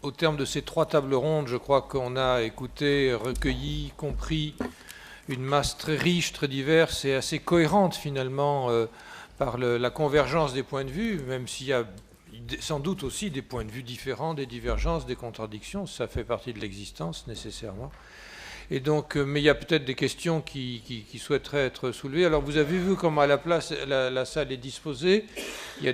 au terme de ces 3 tables rondes, je crois qu'on a écouté, recueilli, compris une masse très riche, très diverse et assez cohérente finalement par la convergence des points de vue, même s'il y a sans doute aussi des points de vue différents, des divergences, des contradictions, ça fait partie de l'existence nécessairement. Et donc, mais il y a peut-être des questions qui souhaiteraient être soulevées. Alors vous avez vu comment à la place la salle est disposée. Il y a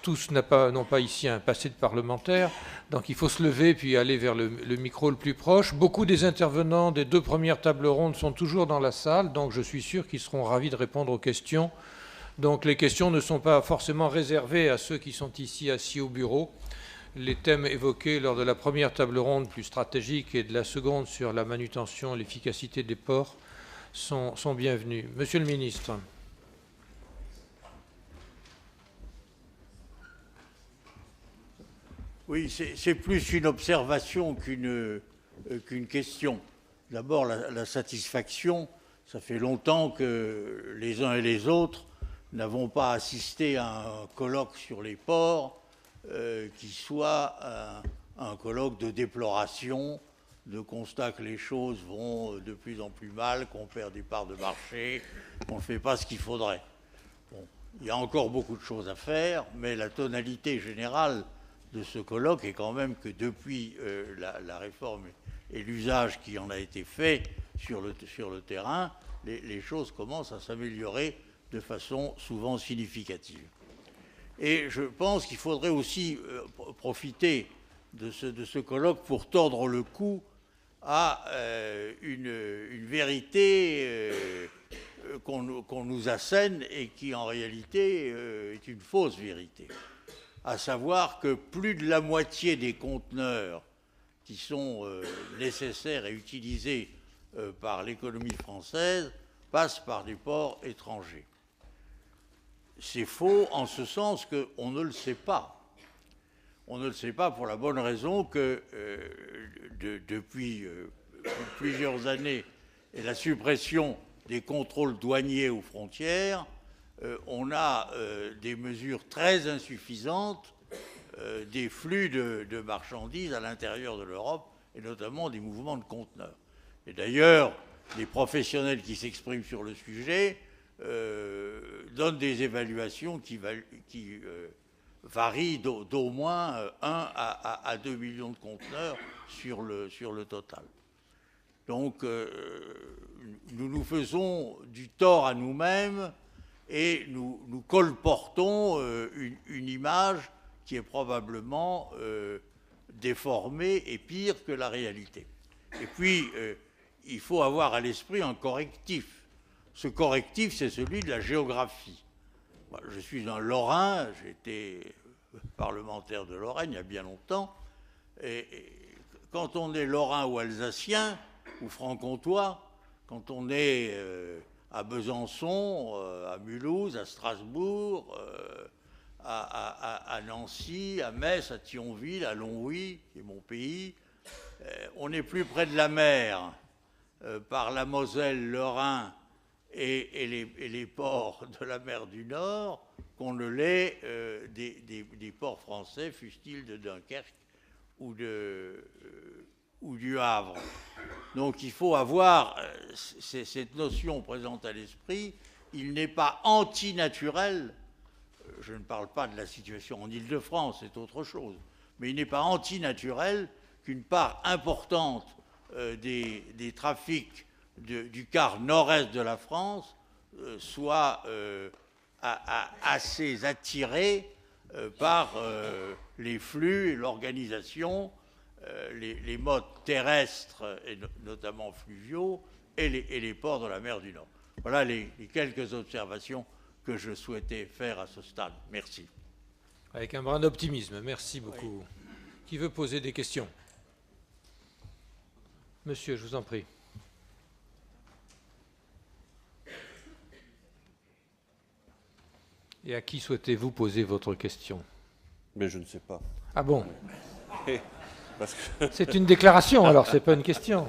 tous n'ont pas ici un passé de parlementaire, donc il faut se lever puis aller vers le micro le plus proche. Beaucoup des intervenants des 2 premières tables rondes sont toujours dans la salle, donc je suis sûr qu'ils seront ravis de répondre aux questions. Donc les questions ne sont pas forcément réservées à ceux qui sont ici assis au bureau. Les thèmes évoqués lors de la première table ronde plus stratégique et de la seconde sur la manutention et l'efficacité des ports sont bienvenus. Monsieur le ministre. Oui, c'est plus une observation qu'une question. D'abord, la satisfaction, ça fait longtemps que les uns et les autres n'avons pas assisté à un colloque sur les ports qui soit un colloque de déploration, de constat que les choses vont de plus en plus mal, qu'on perd des parts de marché, qu'on ne fait pas ce qu'il faudrait. Bon, il y a encore beaucoup de choses à faire, mais la tonalité générale de ce colloque est quand même que depuis la réforme et l'usage qui en a été fait sur le terrain, les choses commencent à s'améliorer de façon souvent significative. Et je pense qu'il faudrait aussi profiter de ce colloque pour tordre le cou à une vérité qu'on nous assène et qui en réalité est une fausse vérité. À savoir que plus de la moitié des conteneurs qui sont nécessaires et utilisés par l'économie française passent par des ports étrangers. C'est faux en ce sens qu'on ne le sait pas. On ne le sait pas pour la bonne raison que depuis plusieurs années et la suppression des contrôles douaniers aux frontières, on a des mesures très insuffisantes des flux de marchandises à l'intérieur de l'Europe et notamment des mouvements de conteneurs. Et d'ailleurs, les professionnels qui s'expriment sur le sujet donnent des évaluations qui varient d'au moins 1 à 2 millions de conteneurs sur le total. Donc, nous nous faisons du tort à nous-mêmes et nous colportons une image qui est probablement déformée et pire que la réalité. Et puis, il faut avoir à l'esprit un correctif. Ce correctif, c'est celui de la géographie. Moi, je suis un Lorrain, j'ai été parlementaire de Lorraine il y a bien longtemps, et quand on est Lorrain ou Alsacien, ou Franc-Comtois, quand on est à Besançon, à Mulhouse, à Strasbourg, à Nancy, à Metz, à Thionville, à Longwy, qui est mon pays, on est plus près de la mer par la Moselle, le Rhin et les ports de la mer du Nord qu'on ne l'est des ports français, fussent-ils de Dunkerque ou du Havre. Donc il faut avoir cette notion présente à l'esprit. Il n'est pas antinaturel, je ne parle pas de la situation en Île-de-France, c'est autre chose, mais il n'est pas antinaturel qu'une part importante des trafics du quart nord-est de la France soit assez attirée par les flux et l'organisation, les modes terrestres et notamment fluviaux et les ports de la mer du Nord. Voilà les quelques observations que je souhaitais faire à ce stade. Merci. Avec un brin d'optimisme, merci beaucoup. Oui. Qui veut poser des questions? Monsieur, je vous en prie. Et à qui souhaitez-vous poser votre question? Mais je ne sais pas. Ah bon? Parce que... C'est une déclaration, alors c'est pas une question.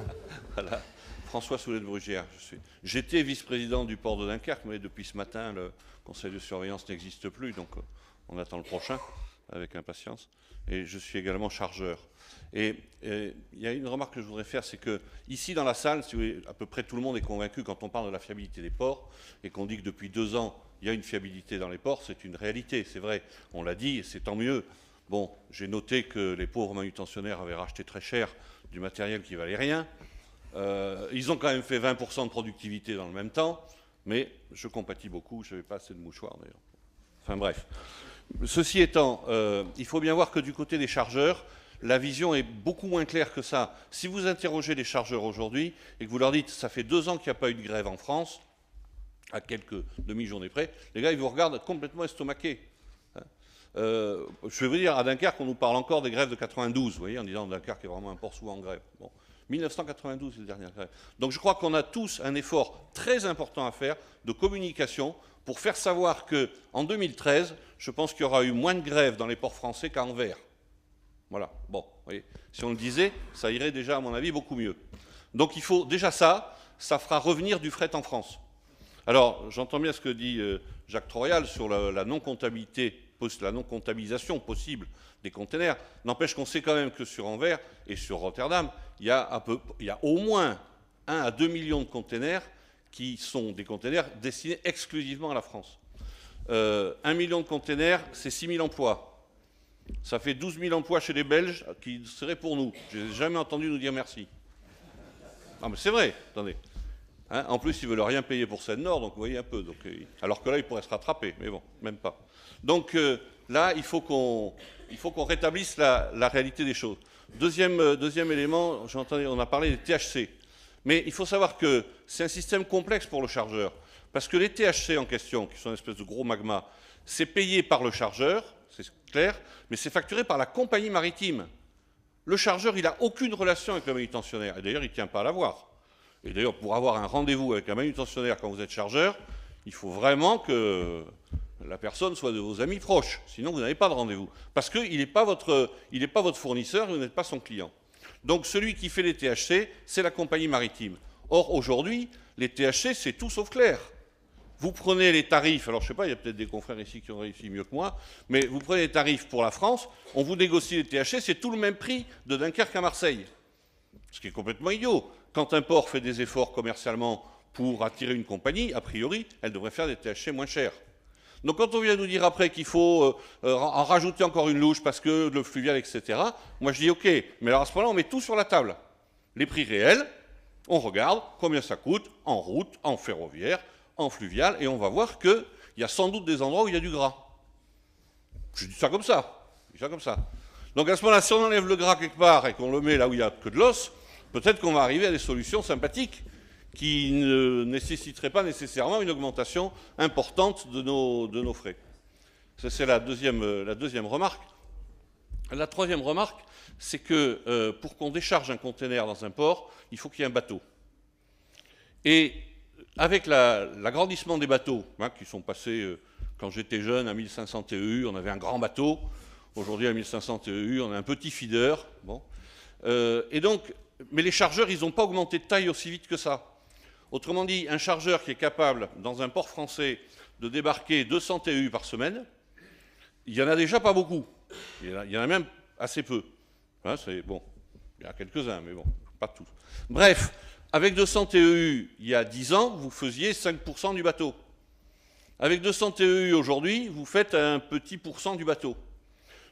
Voilà. François Soulet de Brugière, j'étais vice-président du port de Dunkerque, mais depuis ce matin, le conseil de surveillance n'existe plus, donc on attend le prochain. avec impatience. Et je suis également chargeur. Et il y a une remarque que je voudrais faire, c'est que ici dans la salle, si vous voulez, à peu près tout le monde est convaincu quand on parle de la fiabilité des ports et qu'on dit que depuis 2 ans, il y a une fiabilité dans les ports, c'est une réalité, c'est vrai. On l'a dit, et c'est tant mieux. Bon, j'ai noté que les pauvres manutentionnaires avaient racheté très cher du matériel qui valait rien. Ils ont quand même fait 20% de productivité dans le même temps, mais je compatis beaucoup, je n'avais pas assez de mouchoirs d'ailleurs. Enfin bref. Ceci étant, il faut bien voir que du côté des chargeurs, la vision est beaucoup moins claire que ça. Si vous interrogez les chargeurs aujourd'hui et que vous leur dites « ça fait 2 ans qu'il n'y a pas eu de grève en France », à quelques demi-journées près, les gars, ils vous regardent complètement estomaqués. Je vais vous dire, à Dunkerque, on nous parle encore des grèves de 92, vous voyez, en disant Dunkerque est vraiment un port souvent en grève. Bon. 1992, c'est la dernière grève. Donc je crois qu'on a tous un effort très important à faire de communication pour faire savoir qu'en 2013, je pense qu'il y aura eu moins de grèves dans les ports français qu'à Anvers. Voilà, bon, vous voyez, si on le disait, ça irait déjà, à mon avis, beaucoup mieux. Donc il faut déjà ça fera revenir du fret en France. Alors, j'entends bien ce que dit Jacques Troyal sur la non-comptabilisation possible des containers. N'empêche qu'on sait quand même que sur Anvers et sur Rotterdam, il y a au moins 1 à 2 millions de containers qui sont des containers destinés exclusivement à la France. 1 million de containers, c'est 6 000 emplois. Ça fait 12 000 emplois chez les Belges qui seraient pour nous. Je n'ai jamais entendu nous dire merci. Non mais c'est vrai, attendez. Hein, en plus, ils ne veulent rien payer pour Seine-Nord, donc vous voyez un peu. Donc, alors que là, ils pourraient se rattraper, mais bon, même pas. Donc là, il faut qu'on rétablisse la réalité des choses. Deuxième élément, on a parlé des THC. Mais il faut savoir que c'est un système complexe pour le chargeur. Parce que les THC en question, qui sont une espèce de gros magma, c'est payé par le chargeur, c'est clair, mais c'est facturé par la compagnie maritime. Le chargeur, il n'a aucune relation avec le manutentionnaire. Et d'ailleurs, il ne tient pas à l'avoir. Et d'ailleurs, pour avoir un rendez-vous avec un manutentionnaire quand vous êtes chargeur, il faut vraiment que la personne soit de vos amis proches. Sinon, vous n'avez pas de rendez-vous. Parce qu'il n'est pas votre fournisseur et vous n'êtes pas son client. Donc, celui qui fait les THC, c'est la compagnie maritime. Or, aujourd'hui, les THC, c'est tout sauf clair. Vous prenez les tarifs, alors je ne sais pas, il y a peut-être des confrères ici qui ont réussi mieux que moi, mais vous prenez les tarifs pour la France, on vous négocie les THC, c'est tout le même prix de Dunkerque à Marseille. Ce qui est complètement idiot. Quand un port fait des efforts commercialement pour attirer une compagnie, a priori, elle devrait faire des THC moins chers. Donc quand on vient nous dire après qu'il faut en rajouter encore une louche parce que le fluvial, etc., moi je dis ok, mais alors à ce moment-là, on met tout sur la table. Les prix réels, on regarde combien ça coûte en route, en ferroviaire, en fluvial, et on va voir qu'il y a sans doute des endroits où il y a du gras. Je dis ça comme ça. Donc à ce moment-là, si on enlève le gras quelque part et qu'on le met là où il n'y a que de l'os, peut-être qu'on va arriver à des solutions sympathiques qui ne nécessiteraient pas nécessairement une augmentation importante de nos frais. Ça, c'est la deuxième remarque. La troisième remarque, c'est que pour qu'on décharge un conteneur dans un port, il faut qu'il y ait un bateau. Et avec l'agrandissement des bateaux, hein, qui sont passés, quand j'étais jeune, à 1500 TEU, on avait un grand bateau. Aujourd'hui, à 1500 TEU, on a un petit feeder. Bon. Et donc, mais les chargeurs, ils n'ont pas augmenté de taille aussi vite que ça. Autrement dit, un chargeur qui est capable, dans un port français, de débarquer 200 TEU par semaine, il n'y en a déjà pas beaucoup. Il y en a même assez peu. Hein, bon, il y en a quelques-uns, mais bon, pas tous. Bref, avec 200 TEU, il y a 10 ans, vous faisiez 5% du bateau. Avec 200 TEU aujourd'hui, vous faites un petit pourcent du bateau.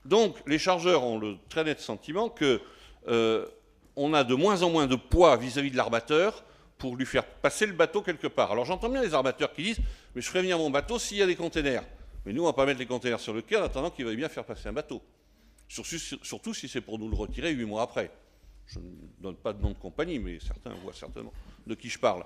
Donc, les chargeurs ont le très net sentiment qu'on a de moins en moins de poids vis-à-vis de l'armateur pour lui faire passer le bateau quelque part. Alors, j'entends bien les armateurs qui disent « mais je ferai venir mon bateau s'il y a des containers ». Mais nous, on ne va pas mettre les containers sur le quai en attendant qu'il veuille bien faire passer un bateau. Surtout si c'est pour nous le retirer 8 mois après. Je ne donne pas de nom de compagnie, mais certains voient certainement de qui je parle.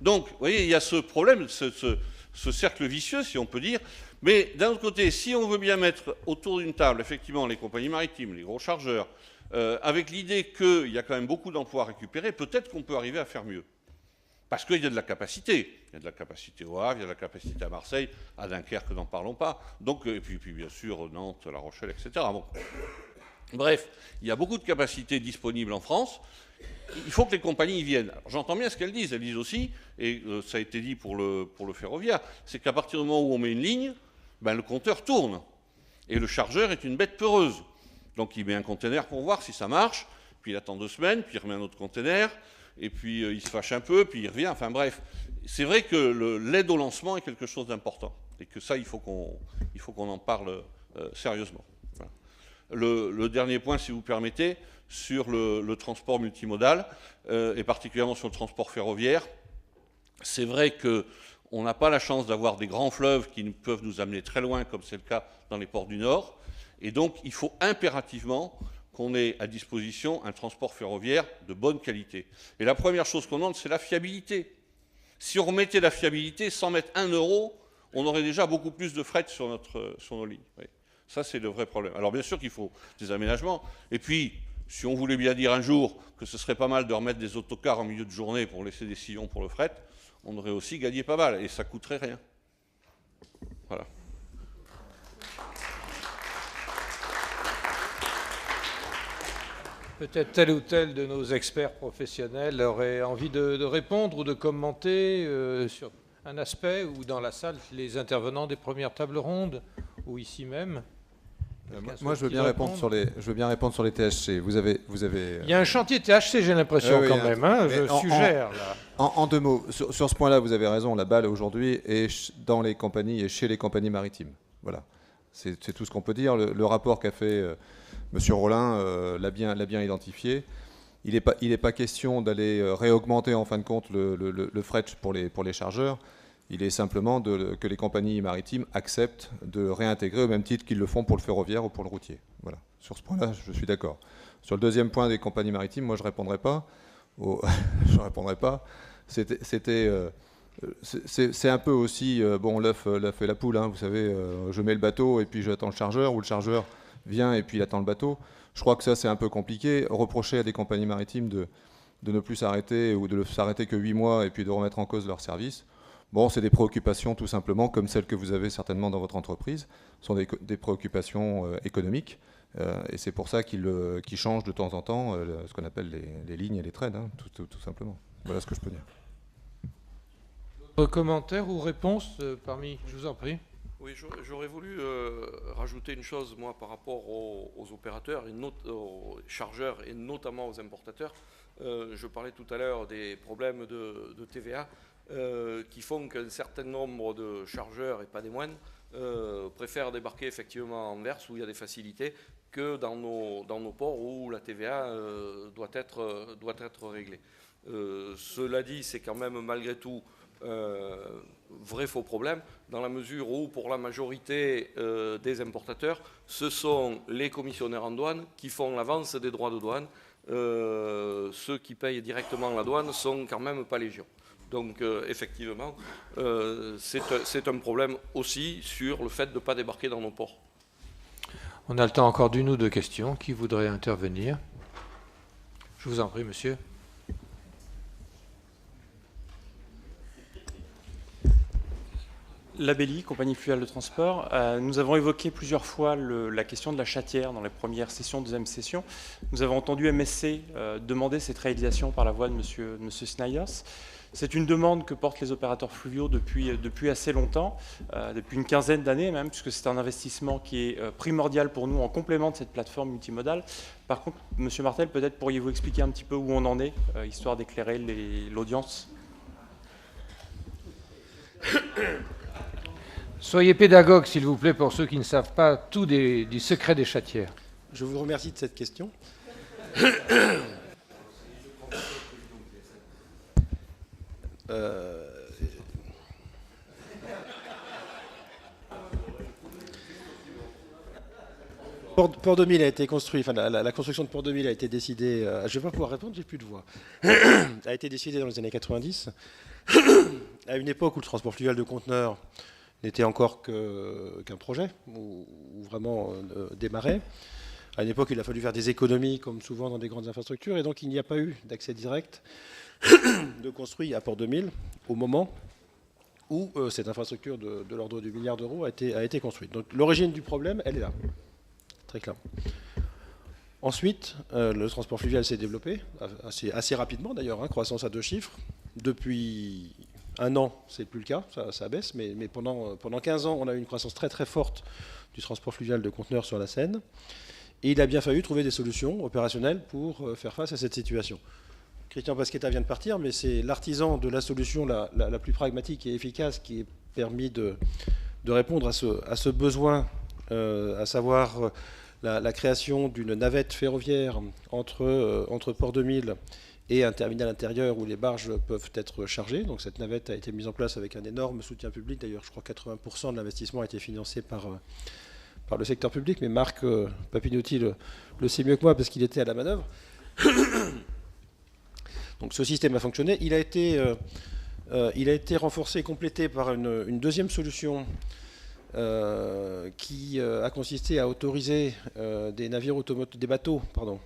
Donc, vous voyez, il y a ce problème, ce cercle vicieux, si on peut dire. Mais d'un autre côté, si on veut bien mettre autour d'une table, effectivement, les compagnies maritimes, les gros chargeurs, avec l'idée qu'il y a quand même beaucoup d'emplois à récupérer, peut-être qu'on peut arriver à faire mieux. Parce qu'il y a de la capacité. Il y a de la capacité au Havre, il y a de la capacité à Marseille, à Dunkerque, n'en parlons pas. Donc, et puis bien sûr, Nantes, La Rochelle, etc. Bon. Bref, il y a beaucoup de capacités disponibles en France. Il faut que les compagnies y viennent. J'entends bien ce qu'elles disent. Elles disent aussi, et ça a été dit pour le ferroviaire, c'est qu'à partir du moment où on met une ligne, ben, le compteur tourne. Et le chargeur est une bête peureuse. Donc il met un conteneur pour voir si ça marche, puis il attend 2 semaines, puis il remet un autre conteneur, et puis il se fâche un peu, puis il revient, enfin bref. C'est vrai que l'aide au lancement est quelque chose d'important, et que ça, il faut qu'on en parle sérieusement. Voilà. Le dernier point, si vous permettez, sur le transport multimodal, et particulièrement sur le transport ferroviaire, c'est vrai qu'on n'a pas la chance d'avoir des grands fleuves qui peuvent nous amener très loin, comme c'est le cas dans les ports du Nord, et donc il faut impérativement qu'on ait à disposition un transport ferroviaire de bonne qualité. Et la première chose qu'on demande, c'est la fiabilité. Si on remettait la fiabilité, sans mettre 1 €, on aurait déjà beaucoup plus de fret sur nos lignes. Oui. Ça, c'est le vrai problème. Alors bien sûr qu'il faut des aménagements. Et puis, si on voulait bien dire un jour que ce serait pas mal de remettre des autocars en milieu de journée pour laisser des sillons pour le fret, on aurait aussi gagné pas mal. Et ça coûterait rien. Voilà. Peut-être tel ou tel de nos experts professionnels aurait envie de répondre ou de commenter sur un aspect, ou dans la salle, les intervenants des premières tables rondes, ou ici même. Moi, je veux bien répondre sur les THC. Vous avez. Il y a un chantier THC, j'ai l'impression, oui, quand même. Hein, je suggère, là. En 2 mots, sur ce point-là, vous avez raison. La balle aujourd'hui est dans les compagnies et chez les compagnies maritimes. Voilà. C'est tout ce qu'on peut dire. Le rapport qu'a fait Monsieur Rollin l'a bien identifié. Il n'est pas question d'aller réaugmenter en fin de compte le fret pour les chargeurs. Il est simplement que les compagnies maritimes acceptent de réintégrer au même titre qu'ils le font pour le ferroviaire ou pour le routier. Voilà. Sur ce point-là, je suis d'accord. Sur le deuxième point des compagnies maritimes, moi je ne répondrai pas. Je répondrai pas. C'est un peu aussi bon, l'œuf et la poule. Hein, vous savez, je mets le bateau et puis j'attends le chargeur, ou le chargeur vient et puis il attend le bateau. Je crois que ça, c'est un peu compliqué. Reprocher à des compagnies maritimes de ne plus s'arrêter, ou de ne s'arrêter que 8 mois et puis de remettre en cause leur service. Bon, c'est des préoccupations tout simplement comme celles que vous avez certainement dans votre entreprise. Ce sont des préoccupations économiques. Et c'est pour ça qu'ils changent de temps en temps ce qu'on appelle les lignes et les trades, hein, tout simplement. Voilà ce que je peux dire. D'autres commentaires ou réponses parmi, je vous en prie. Oui, j'aurais voulu rajouter une chose, moi, par rapport aux opérateurs, aux chargeurs et notamment aux importateurs. Je parlais tout à l'heure des problèmes de TVA qui font qu'un certain nombre de chargeurs, et pas des moindres, préfèrent débarquer effectivement à Anvers, où il y a des facilités, que dans nos ports où la TVA doit être réglée. Cela dit, c'est quand même malgré tout vrai faux problème, dans la mesure où pour la majorité des importateurs, ce sont les commissionnaires en douane qui font l'avance des droits de douane. Ceux qui payent directement la douane sont quand même pas légion. Donc effectivement, c'est un problème aussi sur le fait de ne pas débarquer dans nos ports. On a le temps encore d'une ou deux questions. Qui voudrait intervenir? Je vous en prie, monsieur. Labelli, compagnie fluviale de transport. Nous avons évoqué plusieurs fois la question de la chatière dans les premières sessions, deuxième session. Nous avons entendu MSC demander cette réalisation par la voix de monsieur Snyders. C'est une demande que portent les opérateurs fluviaux depuis assez longtemps, depuis une quinzaine d'années même, puisque c'est un investissement qui est primordial pour nous en complément de cette plateforme multimodale. Par contre, monsieur Martel, peut-être pourriez-vous expliquer un petit peu où on en est, histoire d'éclairer l'audience. Soyez pédagogue, s'il vous plaît, pour ceux qui ne savent pas tout du secret des chatières. Je vous remercie de cette question. Port 2000 a été construit, enfin la construction de Port 2000 a été décidée, je ne vais pas pouvoir répondre, j'ai plus de voix, a été décidée dans les années 90, à une époque où le transport fluvial de conteneurs n'était encore qu'un projet, ou vraiment démarrait. À une époque, il a fallu faire des économies, comme souvent dans des grandes infrastructures, et donc il n'y a pas eu d'accès direct de construit à Port 2000 au moment où cette infrastructure de l'ordre du milliard d'euros a été construite. Donc l'origine du problème, elle est là, très clairement. Ensuite, le transport fluvial s'est développé, assez rapidement d'ailleurs, hein, croissance à 2 chiffres, depuis un an, c'est plus le cas, ça baisse, mais pendant 15 ans, on a eu une croissance très très forte du transport fluvial de conteneurs sur la Seine. Et il a bien fallu trouver des solutions opérationnelles pour faire face à cette situation. Christian Pasquetta vient de partir, mais c'est l'artisan de la solution la plus pragmatique et efficace qui est permis de répondre à ce besoin, à savoir la création d'une navette ferroviaire entre Port 2000 et un terminal intérieur où les barges peuvent être chargées. Donc cette navette a été mise en place avec un énorme soutien public. D'ailleurs, je crois que 80% de l'investissement a été financé par le secteur public, mais Marc Papinotti le sait mieux que moi parce qu'il était à la manœuvre. Donc ce système a fonctionné. Il a été renforcé et complété par une deuxième solution qui a consisté à autoriser des bateaux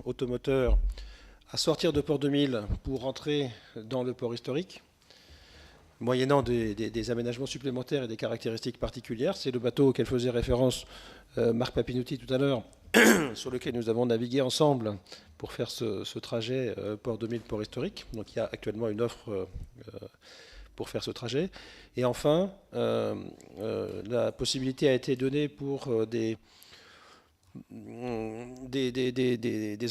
automoteurs à sortir de Port 2000 pour entrer dans le port historique, moyennant des aménagements supplémentaires et des caractéristiques particulières. C'est le bateau auquel faisait référence Marc Papinotti tout à l'heure, sur lequel nous avons navigué ensemble pour faire ce trajet Port 2000, port historique. Donc il y a actuellement une offre pour faire ce trajet. Et enfin, la possibilité a été donnée pour des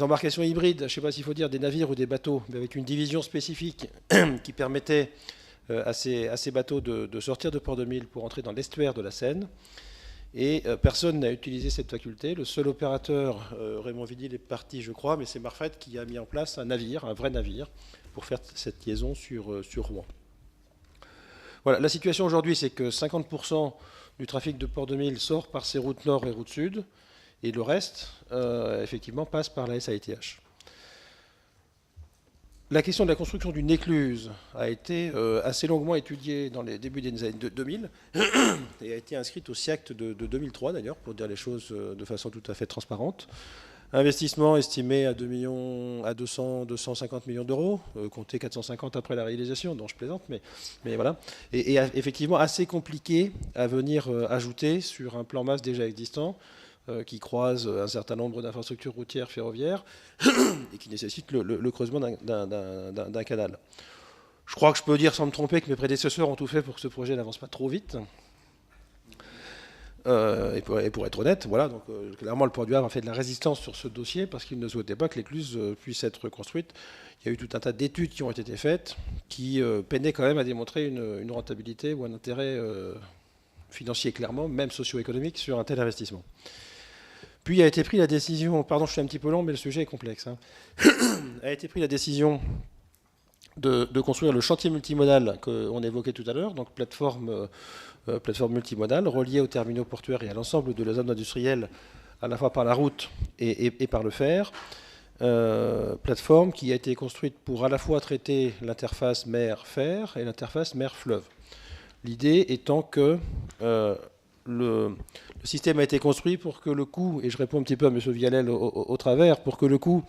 embarcations hybrides, je ne sais pas s'il faut dire des navires ou des bateaux, mais avec une division spécifique qui permettait à ces bateaux de sortir de Port 2000 pour entrer dans l'estuaire de la Seine. Et personne n'a utilisé cette faculté. Le seul opérateur, Raymond Vidil, est parti, je crois, mais c'est Marfet qui a mis en place un vrai navire, pour faire cette liaison sur Rouen. Voilà, la situation aujourd'hui, c'est que 50% du trafic de Port 2000 sort par ces routes nord et routes sud, et le reste, effectivement, passe par la SAITH. La question de la construction d'une écluse a été assez longuement étudiée dans les débuts des années 2000 et a été inscrite au SIACT de 2003 d'ailleurs, pour dire les choses de façon tout à fait transparente. Investissement estimé à 250 millions d'euros, compté 450 après la réalisation, dont je plaisante, mais voilà. Et effectivement assez compliqué à venir ajouter sur un plan masse déjà existant, qui croise un certain nombre d'infrastructures routières, ferroviaires, et qui nécessite le creusement d'un canal. Je crois que je peux dire sans me tromper que mes prédécesseurs ont tout fait pour que ce projet n'avance pas trop vite. Et pour être honnête, voilà, donc clairement le Port du Havre a fait de la résistance sur ce dossier parce qu'il ne souhaitait pas que l'écluse puisse être construite. Il y a eu tout un tas d'études qui ont été faites qui peinaient quand même à démontrer une rentabilité ou un intérêt financier clairement, même socio-économique, sur un tel investissement. Puis a été prise la décision, pardon je suis un petit peu long mais le sujet est complexe, a été prise la décision de construire le chantier multimodal qu'on évoquait tout à l'heure, donc plateforme multimodale reliée aux terminaux portuaires et à l'ensemble de la zone industrielle, à la fois par la route et par le fer. Plateforme qui a été construite pour à la fois traiter l'interface mer-fer et l'interface mer-fleuve. L'idée étant que le système a été construit pour que le coût, et je réponds un petit peu à M. Vialel au travers, pour que le coût,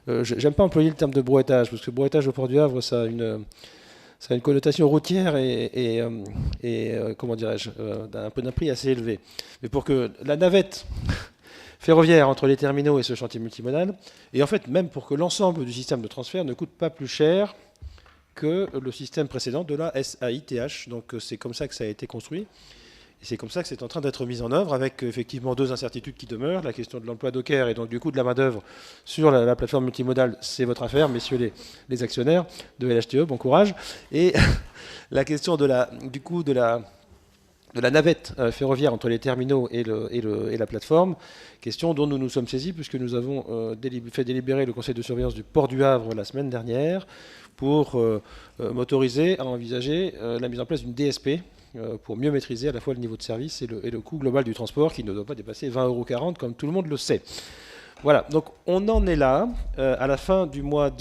j'aime pas employer le terme de brouettage, parce que brouettage au Port du Havre, ça a une connotation routière et comment dirais-je, un peu d'un prix assez élevé. Mais pour que la navette ferroviaire entre les terminaux et ce chantier multimodal, et en fait même pour que l'ensemble du système de transfert ne coûte pas plus cher que le système précédent de la SAITH. Donc c'est comme ça que ça a été construit. Et c'est comme ça que c'est en train d'être mis en œuvre, avec effectivement deux incertitudes qui demeurent, la question de l'emploi docker et donc du coût de la main-d'œuvre sur la plateforme multimodale, c'est votre affaire, messieurs les actionnaires de LHTE, bon courage. Et la question du coût de la navette ferroviaire entre les terminaux et la plateforme, question dont nous nous sommes saisis puisque nous avons fait délibérer le conseil de surveillance du Port du Havre la semaine dernière pour m'autoriser à envisager la mise en place d'une DSP pour mieux maîtriser à la fois le niveau de service et le coût global du transport qui ne doit pas dépasser 20,40 € comme tout le monde le sait. Voilà, donc on en est là, à la fin du mois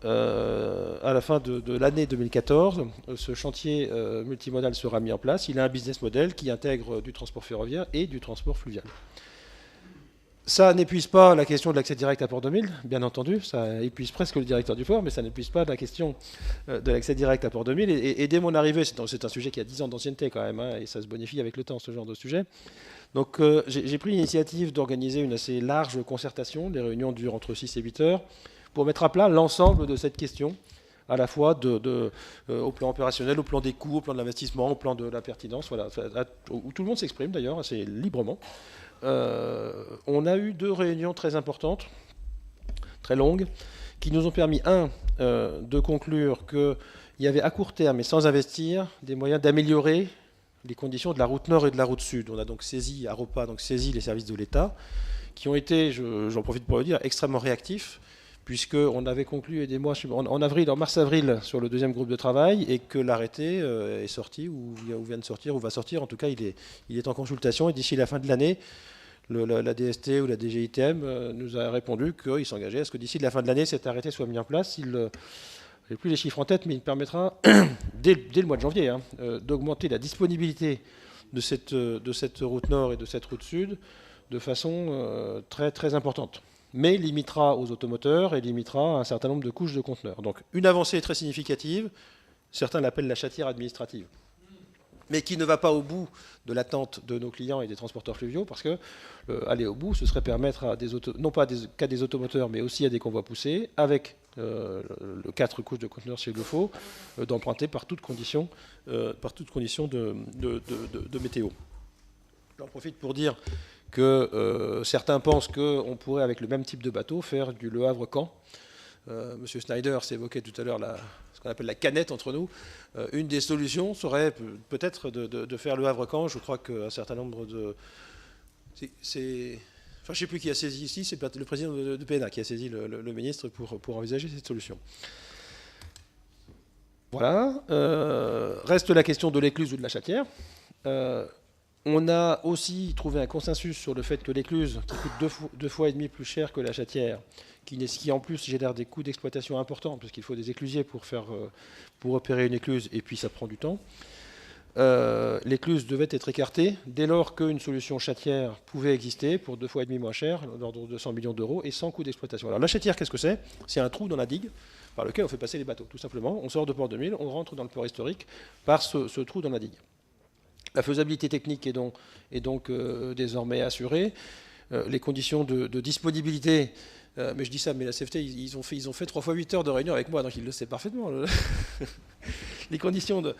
à la fin de l'année 2014, ce chantier multimodal sera mis en place. Il a un business model qui intègre du transport ferroviaire et du transport fluvial. Ça n'épuise pas la question de l'accès direct à Port 2000, bien entendu. Ça épuise presque le directeur du port, mais ça n'épuise pas la question de l'accès direct à Port 2000. Et dès mon arrivée, c'est un sujet qui a 10 ans d'ancienneté quand même, et ça se bonifie avec le temps, ce genre de sujet. Donc j'ai pris l'initiative d'organiser une assez large concertation. Les réunions durent entre 6 et 8 heures, pour mettre à plat l'ensemble de cette question à la fois au plan opérationnel, au plan des coûts, au plan de l'investissement, au plan de la pertinence, voilà, où tout le monde s'exprime d'ailleurs assez librement. On a eu 2 réunions très importantes, très longues, qui nous ont permis, de conclure qu'il y avait à court terme, et sans investir, des moyens d'améliorer les conditions de la route nord et de la route sud. On a donc saisi, AROPA, donc saisi les services de l'État, qui ont été, j'en profite pour le dire, extrêmement réactifs, puisqu'on avait conclu des mois en mars-avril sur le 2e groupe de travail, et que l'arrêté est sorti, ou vient de sortir, ou va sortir, en tout cas il est en consultation, et d'ici la fin de l'année, la DST ou la DGITM nous a répondu qu'il s'engageait à ce que d'ici la fin de l'année, cet arrêté soit mis en place. Je n'ai plus les chiffres en tête, mais il permettra, dès le mois de janvier, d'augmenter la disponibilité de cette route nord et de cette route sud de façon très, très importante. Mais limitera aux automoteurs et limitera un certain nombre de couches de conteneurs. Donc une avancée très significative, certains l'appellent la chatière administrative, mais qui ne va pas au bout de l'attente de nos clients et des transporteurs fluviaux, parce que aller au bout, ce serait permettre à non pas qu'à des automoteurs, mais aussi à des convois poussés, avec 4 couches de conteneurs s'il le faut, d'emprunter par toute condition de météo. J'en profite pour dire que certains pensent qu'on pourrait, avec le même type de bateau, faire du Le Havre-Caen. Monsieur Schneider s'évoquait tout à l'heure ce qu'on appelle la canette entre nous. Une des solutions serait peut-être de faire Le Havre-Caen. Je crois qu'un certain nombre de... Enfin, je ne sais plus qui a saisi ici, c'est le président de PNA qui a saisi le ministre pour envisager cette solution. Voilà. Reste la question de l'écluse ou de la chatière. On a aussi trouvé un consensus sur le fait que l'écluse, qui coûte 2 fois et demi plus cher que la chatière, qui en plus génère des coûts d'exploitation importants, parce qu'il faut des éclusiers pour opérer une écluse, et puis ça prend du temps. L'écluse devait être écartée dès lors qu'une solution chatière pouvait exister pour 2 fois et demi moins cher, l'ordre de 200 millions d'euros, et sans coût d'exploitation. Alors la chatière, qu'est-ce que c'est? C'est un trou dans la digue par lequel on fait passer les bateaux, tout simplement. On sort de Port 2000, on rentre dans le port historique par ce trou dans la digue. La faisabilité technique est donc désormais assurée. Les conditions de disponibilité, mais je dis ça, mais la CFT, ils ont fait 3 fois 8 heures de réunion avec moi, donc ils le savent parfaitement. Les conditions de...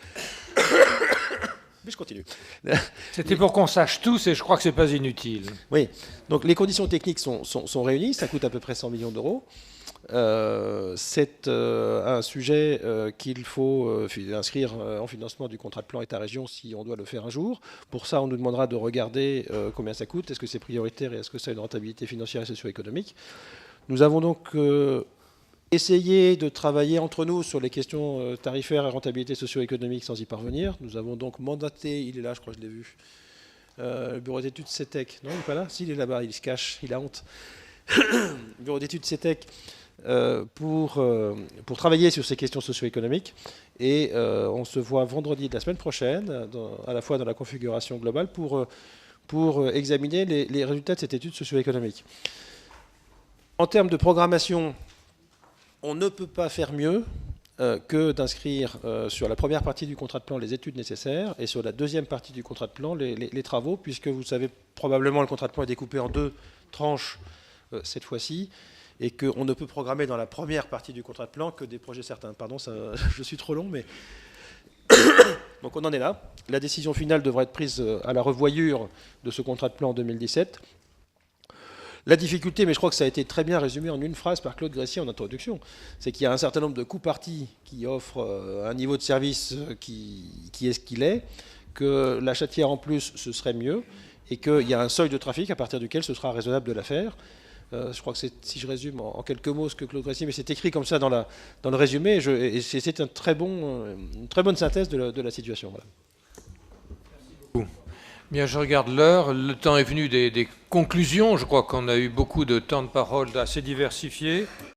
Mais je continue. C'était pour qu'on sache tous, et je crois que ce n'est pas inutile. Oui, donc les conditions techniques sont réunies, ça coûte à peu près 100 millions d'euros. C'est un sujet qu'il faut inscrire en financement du contrat de plan État-région si on doit le faire un jour. Pour ça, on nous demandera de regarder combien ça coûte, est-ce que c'est prioritaire et est-ce que ça a une rentabilité financière et socio-économique. Nous avons donc essayé de travailler entre nous sur les questions tarifaires et rentabilité socio-économique sans y parvenir. Nous avons donc mandaté, il est là, je crois que je l'ai vu, le bureau d'études CETEC. Non, il n'est pas là? Si, il est là-bas, il se cache, il a honte. Le bureau d'études CETEC pour travailler sur ces questions socio-économiques. Et on se voit vendredi de la semaine prochaine, à la fois dans la configuration globale, pour examiner les résultats de cette étude socio-économique. En termes de programmation, on ne peut pas faire mieux que d'inscrire sur la première partie du contrat de plan les études nécessaires et sur la deuxième partie du contrat de plan les travaux, puisque vous savez probablement le contrat de plan est découpé en 2 tranches cette fois-ci, et qu'on ne peut programmer dans la première partie du contrat de plan que des projets certains. Pardon, je suis trop long, mais... Donc on en est là. La décision finale devrait être prise à la revoyure de ce contrat de plan en 2017. La difficulté, mais je crois que ça a été très bien résumé en une phrase par Claude Gressier en introduction, c'est qu'il y a un certain nombre de coûts partis qui offrent un niveau de service qui est ce qu'il est, que la chatière en plus, ce serait mieux, et qu'il y a un seuil de trafic à partir duquel ce sera raisonnable de la faire. Je crois que c'est, si je résume en quelques mots ce que Claude Gressier, mais c'est écrit comme ça dans le résumé, et c'est une très bonne synthèse de la situation. Voilà. Bien, je regarde l'heure. Le temps est venu des conclusions. Je crois qu'on a eu beaucoup de temps de parole assez diversifié.